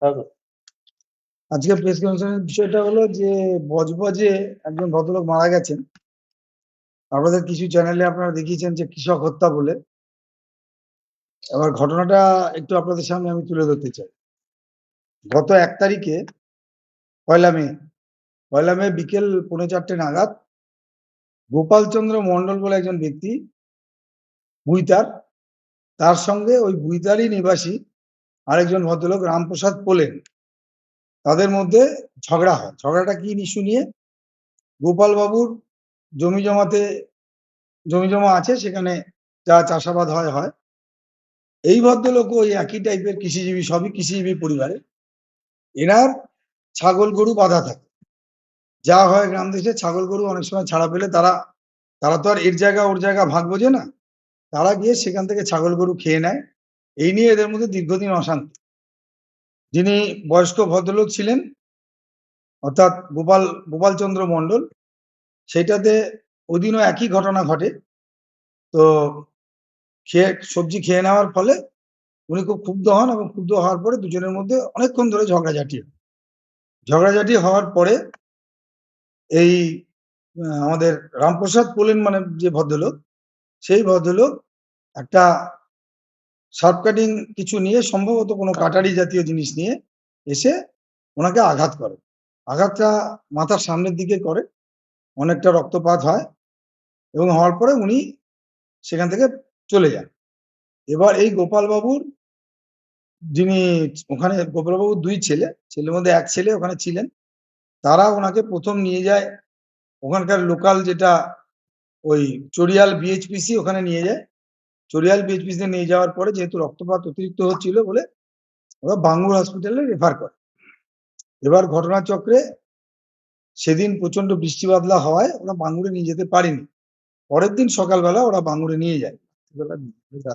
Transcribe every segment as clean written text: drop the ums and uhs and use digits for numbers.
স্বাগত। আজকে প্রেস কনফারেন্সের বিষয়টা হলো যে বজবজে একজন ভদ্রলোক মারা গেছেন। আপনাদের কিছু চ্যানেলে আপনারা দেখিয়েছেন যে কৃষক হত্যা বলে। এবার ঘটনাটা একটু আপনাদের সামনে আমি তুলে ধরতে চাই। গত ১ তারিখে পয়লা মে, বিকেল ৪:৩০ নাগাদ গোপালচন্দ্র মন্ডল বলে একজন ব্যক্তি বুইতার, তার সঙ্গে ওই বুইতারই নিবাসী আরেকজন ভদ্রলোক রামপ্রসাদ পোলেন, তাদের মধ্যে ঝগড়া হয়। ঝগড়াটা কি ইস্যু নিয়ে? গোপালবাবুর জমি জমা আছে, সেখানে যা চাষাবাদ হয়। এই ভদ্রলোক ওই একই টাইপের কৃষিজীবী, সবই কৃষিজীবী পরিবারে। এনার ছাগল গরু বাঁধা থাকে। যা হয় গ্রাম দেশে, ছাগল গরু অনেক সময় ছাড়া পেলে তারা তো আর এর জায়গা ওর জায়গা ভাগ বোঝে না। তারা গিয়ে সেখান থেকে ছাগল গরু খেয়ে নেয়। এই নিয়ে এদের মধ্যে দীর্ঘদিন অশান্তি। যিনি বয়স্ক ভদ্রলোক ছিলেন, অর্থাৎ গোপালচন্দ্র মন্ডল, সেইটাতে ওদিনও একই ঘটনা ঘটে। তো সবজি খেয়ে নেওয়ার ফলে উনি খুব ক্ষুব্ধ হন, এবং ক্ষুব্ধ হওয়ার পরে দুজনের মধ্যে অনেকক্ষণ ধরে ঝগড়াঝাটি হওয়ার পরে এই আমাদের রামপ্রসাদ পোলেন মানে যে ভদ্রলোক, সেই ভদ্রলোক একটা শার্প কাটিং কিছু নিয়ে, সম্ভবত কোনো কাটারি জাতীয় জিনিস নিয়ে এসে ওনাকে আঘাত করে। আঘাতটা মাথার সামনের দিকে করে, অনেকটা রক্তপাত হয়, এবং হওয়ার পরে উনি সেখান থেকে চলে যান। এবার এই গোপালবাবুর, যিনি ওখানে, গোপালবাবুর 2 ছেলের মধ্যে এক ছেলে ওখানে ছিলেন, তারা ওনাকে প্রথম নিয়ে যায় ওখানকার লোকাল, যেটা ওই চড়িয়াল বিএইচপিসি, ওখানে নিয়ে যায়। চড়িয়াল বিএইচপিসি নিয়ে যাওয়ার পরে যেহেতু রক্তপাত অতিরিক্ত হচ্ছিল বলে ওরা বাঙ্গুর হসপিটালে রেফার করে। এবার ঘটনাচক্রে সেদিন প্রচন্ড বৃষ্টি বাদলা হওয়ায় ওরা বাঙ্গুরে নিয়ে যেতে পারেনি। পরের দিন সকালবেলা ওরা বাঙ্গুরে নিয়ে যায়,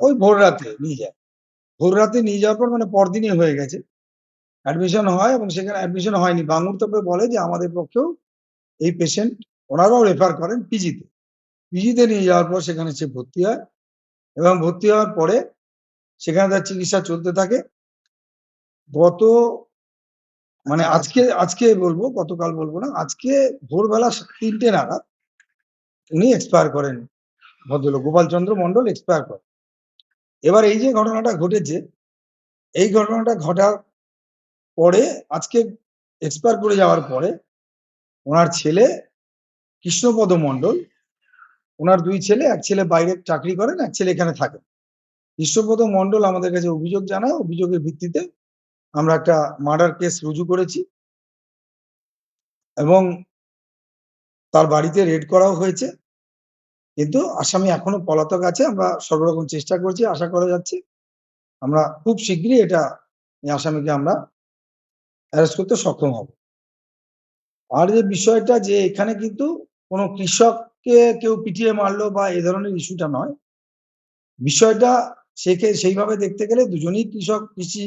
ওই ভোর রাতে নিয়ে যায়। ভোর রাতে নিয়ে যাওয়ার পর, মানে পরদিনই হয়ে গেছে, অ্যাডমিশন হয়, এবং সেখানে অ্যাডমিশন হয়নি। বাঙ্গুর তারপরে বলে যে আমাদের পক্ষেও এই পেশেন্ট, ওনারাও রেফার করেন পিজিতে নিয়ে যাওয়ার পর সেখানে সে ভর্তি হয়, এবং ভর্তি হওয়ার পরে সেখানে তার চিকিৎসা চলতে থাকে। গত, মানে আজকে বলবো, গতকাল বলবো না, আজকে ভোরবেলা 3টে নাগাদ উনি এক্সপায়ার করেন। ভদ্রলোক গোপালচন্দ্র মন্ডল এক্সপায়ার করেন। এবার এই যে ঘটনাটা ঘটেছে, এই ঘটনাটা ঘটার পরে, আজকে এক্সপায়ার করে যাওয়ার পরে, ওনার ছেলে কৃষ্ণপদ মন্ডল, ওনার 2 ছেলে, এক ছেলে বাইরে চাকরি করেন, এক ছেলে এখানে থাকেন। কৃষ্ণপদ মন্ডল আমাদের কাছে অভিযোগ জানায়। অভিযোগের ভিত্তিতে আমরা একটা মার্ডার কেস রুজু করেছি, এবং তার বাড়িতে রেড করাও হয়েছে, কিন্তু আসামি এখনো পলাতক আছে। আমরা সর্বরকম চেষ্টা করছি, আশা করা যাচ্ছে আমরা খুব শীঘ্রই এই আসামিকে আমরা অ্যারেস্ট করতে সক্ষম হব। আর যে বিষয়টা, যে এখানে কিন্তু কোনো কৃষককে কেউ পিটিয়ে মারলো বা এ ধরনের ইস্যুটা নয়। বিষয়টা সেইভাবে দেখতে গেলে দুজনেই কৃষি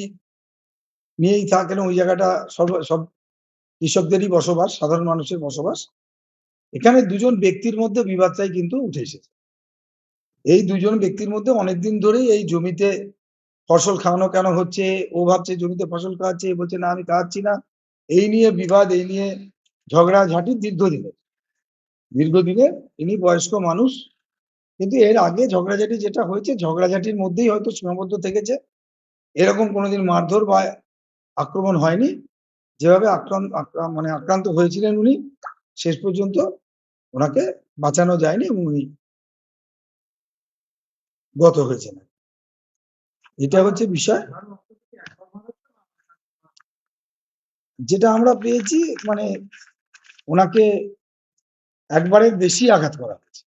নিয়েই থাকেন। ওই জায়গাটা সব কৃষকদেরই বসবাস, সাধারণ মানুষের বসবাস। এখানে দুজন ব্যক্তির মধ্যে বিবাদটাই কিন্তু উঠে এসেছে। এই দুজন ব্যক্তির মধ্যে অনেকদিন ধরেই এই জমিতে ফসল খাওয়ানো কেন হচ্ছে, ও ভাবছে জমিতে ফসল খাওয়াচ্ছে, এ বলছে না আমি খাওয়াচ্ছি না। এই নিয়ে বিবাদ, এই নিয়ে ঝগড়াঝাটি দীর্ঘদিনের। ইনি বয়স্ক মানুষ, কিন্তু এর আগে ঝগড়াঝাটি যেটা হয়েছে, ঝগড়াঝাটির মধ্যেই হয়তো সীমাবদ্ধ থেকেছে। এরকম কোনোদিন মারধর বা আক্রমণ হয়নি। যেভাবে আক্রান্ত হয়েছিলেন উনি, শেষ পর্যন্ত ওনাকে বাঁচানো যায়নি, এবং উনি গত হয়েছেন। এটা হচ্ছে বিষয়, যেটা আমরা পেয়েছি। মানে ওনাকে একবারের বেশি আঘাত করা হয়েছে।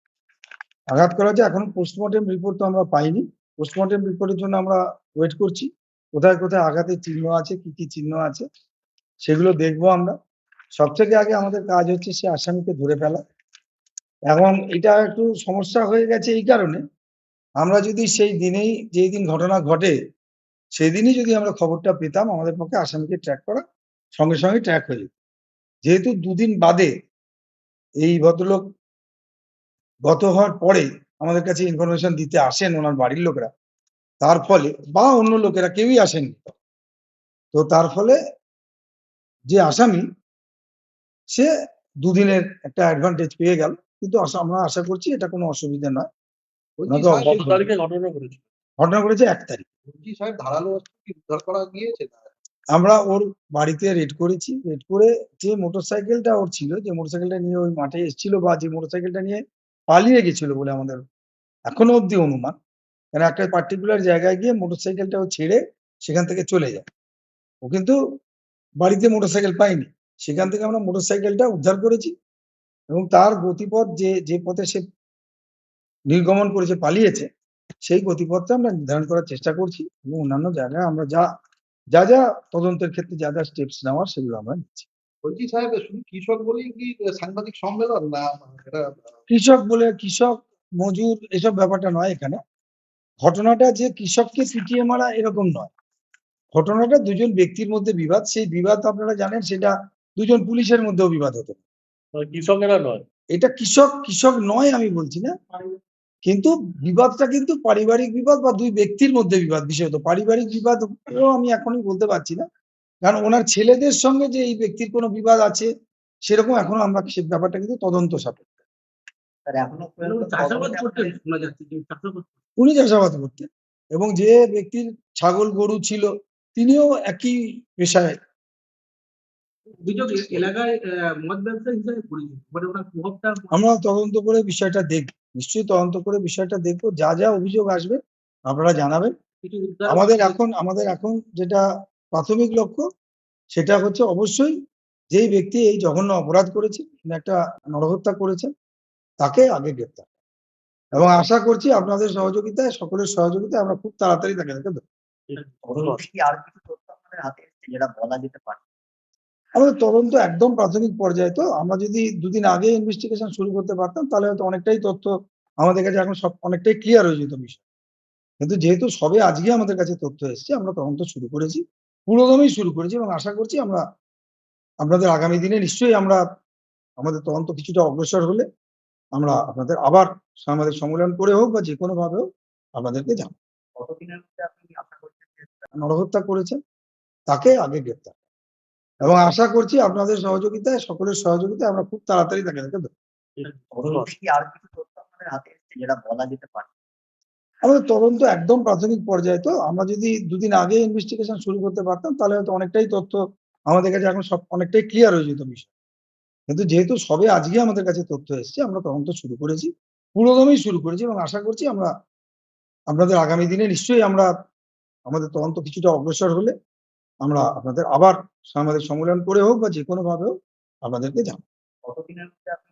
এখনো পোস্টমর্টেম রিপোর্ট তো আমরা পাইনি। পোস্টমর্টেম রিপোর্টের জন্য আমরা ওয়েট করছি। কোথায় কোথায় আঘাতের চিহ্ন আছে, কি কি চিহ্ন আছে, সেগুলো দেখবো আমরা। সবথেকে আগে আমাদের কাজ হচ্ছে সে আসামিকে ধরে ফেলা। এবং এটা একটু সমস্যা হয়ে গেছে এই কারণে, আমরা যদি সেই দিনেই, যেই দিন ঘটনা ঘটে সেই দিনই যদি আমরা খবরটা পেতাম, আমাদের পক্ষে আসামিকে ট্র্যাক করা সঙ্গে সঙ্গে ট্র্যাক হয়ে যেত। যেহেতু 2 দিন বাদে এই ভদ্রলোক গত হওয়ার পরে আমাদের কাছে ইনফরমেশন দিতে আসেন ওনার বাড়ির লোকেরা, তার ফলে, বা অন্য লোকেরা কেউই আসেননি, তো তার ফলে যে আসামি সে ২ দিনের একটা অ্যাডভান্টেজ পেয়ে গেল। কিন্তু আমরা আশা করছি এটা কোনো অসুবিধা নয়। বলছি ওনাকে স্যার, অব্যাহত কত তারিখে ঘটনা ঘটেছে? ঘটনা ঘটেছে ১ তারিখ। বলছি স্যার, ধারালো অস্ত্র কি উদ্ধার করা গিয়েছে? আমরা ওর বাড়িতে রেড করেছি। রেড করে যে মোটরসাইকেলটা ওর ছিল, যে মোটরসাইকেলটা নিয়ে ওই মাঠে এসছিল বা যে মোটরসাইকেলটা নিয়ে পালিয়ে গেছিল বলে আমাদের এখনো অব্দি অনুমান। কারণ একটা পার্টিকুলার জায়গায় গিয়ে মোটরসাইকেলটা ও ছেড়ে সেখান থেকে চলে যায়। ও কিন্তু বাড়িতে মোটরসাইকেল পায়নি। সেখান থেকে আমরা মোটরসাইকেলটা উদ্ধার করেছি এবং তার গতিপথ যে পথে সে নির্গমন করেছে, পালিয়েছে, সেই গতিপথটা আমরা নির্ধারণ করার চেষ্টা করছি এবং অন্যান্য জায়গায় আমরা যা তদন্তের ক্ষেত্রে যা স্টেপস নেওয়ার সেগুলো আমরা নিচ্ছি। বলছি সাহেব, শুধু কৃষক বলেই কি সাংবাদিক সম্মেলন, না এটা? কৃষক বলে কৃষক, মজুর এসব ব্যাপারটা নয় এখানে। ঘটনাটা যে কৃষককে পিটিয়ে মারা এরকম নয়। ঘটনাটা দুজন ব্যক্তির মধ্যে বিবাদ। সেই বিবাদ আপনারা জানেন সেটা দুজন পুলিশের মধ্যেও বিবাদ হতে পারে। কৃষকেরা নয়। এটা কৃষক নয় আমি বলছি না। কিন্তু বিবাদটা কিন্তু পারিবারিক বিবাদ বা ২ ব্যক্তির মধ্যে বিবাদ বিশেষত। পারিবারিক বিবাদও আমি এখনই বলতে পারছি না। কারণ ওনার ছেলেদের সঙ্গে যে এই ব্যক্তির কোনো বিবাদ আছে সেরকম এখনো আমরা সে ব্যাপারটা কিন্তু তদন্ত সাপেক্ষ। স্যার এখনো পর্যন্ত চাষাবাদ তদন্তে করতেন আপনাদের শোনা যাচ্ছে যে চাষাবাদ। উনি চাষাবাদ করতেন এবং যে ব্যক্তির ছাগল গরু ছিল তিনিও একই পেশায়। অভিযোগ এলাকায় মদ ব্যবসায়ী হিসেবে পরিচিত, মানে ওনার প্রভাবটা। আমরা তদন্ত করে বিষয়টা দেখব। নিশ্চয়ই তদন্ত করে বিষয়টা দেখব। যা অভিযোগ আসবে আপনারা জানাবেন। কিছু উদ্ধার আমাদের এখন যেটা প্রাথমিক লক্ষ্য সেটা হচ্ছে অবশ্যই যেই ব্যক্তি এই জঘন্য অপরাধ করেছে, একটা নরহত্যা করেছেন, তাকে আগে গ্রেপ্তার। এবং আশা করছি আপনাদের সহযোগিতায়, সকলের সহযোগিতায় আমরা খুব তাড়াতাড়ি তাকে ধরব। তদন্তে কি আর কিছু তথ্য আপনাদের হাতে এসেছে যেটা বলা যেতে পারে? আমাদের তদন্ত একদম প্রাথমিক পর্যায়ে, তো আমরা যদি ২ দিন আগে ইনভেস্টিগেশন শুরু করতে পারতাম তাহলে হয়তো অনেকটাই তথ্য আমাদের কাছে এখন সব অনেকটাই ক্লিয়ার হয়ে যেত বিষয়। কিন্তু যেহেতু সবে আজকে আমাদের কাছে তথ্য এসছে, আমরা তদন্ত শুরু করেছি। পুরোদমেই শুরু করেছি এবং আশা করছি আমরা আপনাদের আগামী দিনে নিশ্চয়ই আমরা আমাদের তদন্ত কিছুটা অগ্রসর হলে আমরা আপনাদের আবার সাংবাদিক সম্মেলন করে হোক বা যেকোনোভাবে হোক আপনাদেরকে জানাবো। কতদিনের মধ্যে আপনি আশা করছেন যে নরহত্যা করেছেন, তাকে আগে গ্রেপ্তার। এবং আশা করছি আপনাদের সহযোগিতায়, সকলের সহযোগিতায় আমরা খুব তাড়াতাড়ি তাকে ধরব। তদন্তে কি আর কিছু তথ্য আপনাদের হাতে এসেছে যেটা বলা যেতে পারে? আমাদের তদন্ত একদম প্রাথমিক পর্যায়ে, তো আমরা যদি ২ দিন আগে ইনভেস্টিগেশন শুরু করতে পারতাম তাহলে হয়তো অনেকটাই তথ্য আমাদের কাছে এখন সব অনেকটাই ক্লিয়ার হয়ে যেত বিষয়। কিন্তু যেহেতু সবে আজকে আমাদের কাছে তথ্য এসছে, আমরা তদন্ত শুরু করেছি। পুরোদমেই শুরু করেছি এবং আশা করছি আমরা আপনাদের আগামী দিনে নিশ্চয়ই আমরা আমাদের তদন্ত কিছুটা অগ্রসর হলে আমরা আপনাদের আবার সাংবাদিক সম্মেলন করে হোক বা যেকোনোভাবে হোক আপনাদেরকে জানাবো। কতদিনের মধ্যে আপনি